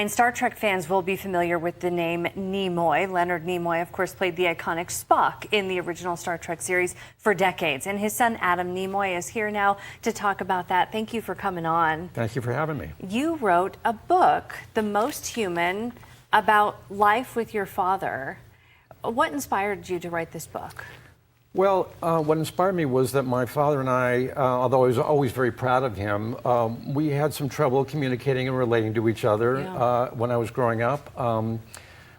Star Trek fans will be familiar with the name Nimoy. Leonard Nimoy, of course, played the iconic Spock in the original Star Trek series for decades. And his son, Adam Nimoy, is here now to talk about that. Thank you for coming on. Thank you for having me. You wrote a book, The Most Human, about life with your father. What inspired you to write this book? Well, what inspired me was that my father and I, although I was always very proud of him, we had some trouble communicating and relating to each other when I was growing up.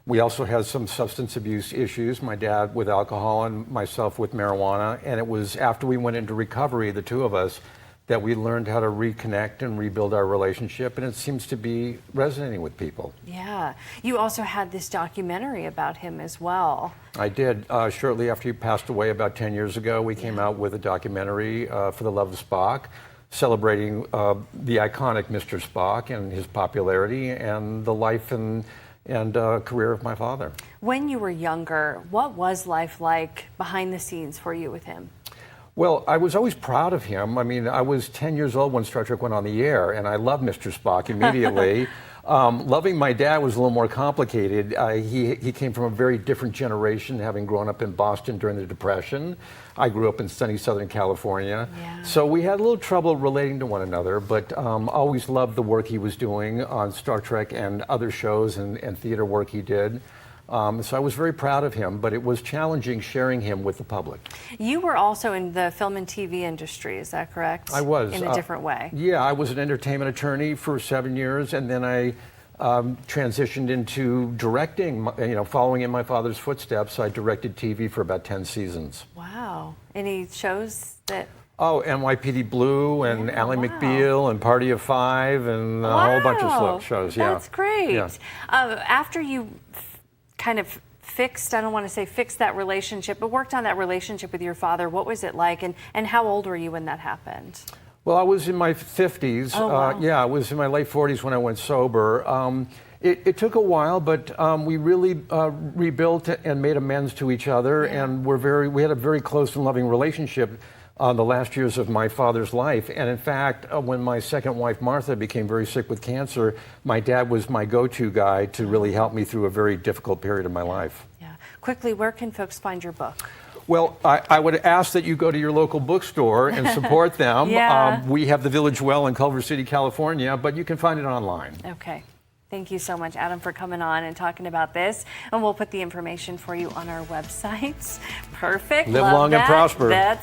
We also had some substance abuse issues, my dad with alcohol and myself with marijuana. And it was after we went into recovery, the two of us, that we learned how to reconnect and rebuild our relationship, and it seems to be resonating with people. Yeah. You also had this documentary about him as well. I did. Shortly after he passed away about 10 years ago, we came out with a documentary, For the Love of Spock, celebrating the iconic Mr. Spock and his popularity and the life and career of my father. When you were younger, what was life like behind the scenes for you with him? Well, I was always proud of him. I mean, I was 10 years old when Star Trek went on the air, and I loved Mr. Spock immediately. Loving my dad was a little more complicated. He came from a very different generation, having grown up in Boston during the Depression. I grew up in sunny Southern California. Yeah. So we had a little trouble relating to one another, but always loved the work he was doing on Star Trek and other shows and theater work he did. So I was very proud of him, but it was challenging sharing him with the public. You were also in the film and TV industry, is that correct? I was. In a different way. Yeah, I was an entertainment attorney for 7 years, and then I transitioned into directing, following in my father's footsteps. I directed TV for about 10 seasons. Wow. Any shows that... Oh, NYPD Blue and Ally McBeal and Party of Five and a whole bunch of shows. Yeah, that's great. Yeah. After you kind of fixed, I don't want to say fixed that relationship, but worked on that relationship with your father, what was it like, and how old were you when that happened? Well, I was in my 50s. Oh, wow. Yeah, I was in my late 40s when I went sober. It took a while, but we really rebuilt and made amends to each other, and we had a very close and loving relationship the last years of my father's life. And in fact, when my second wife, Martha, became very sick with cancer, my dad was my go-to guy to really help me through a very difficult period of my life. Yeah. Quickly, where can folks find your book? Well, I would ask that you go to your local bookstore and support them. We have the Village Well in Culver City, California, but you can find it online. Okay. Thank you so much, Adam, for coming on and talking about this. And we'll put the information for you on our website. Perfect. Live long and prosper. That's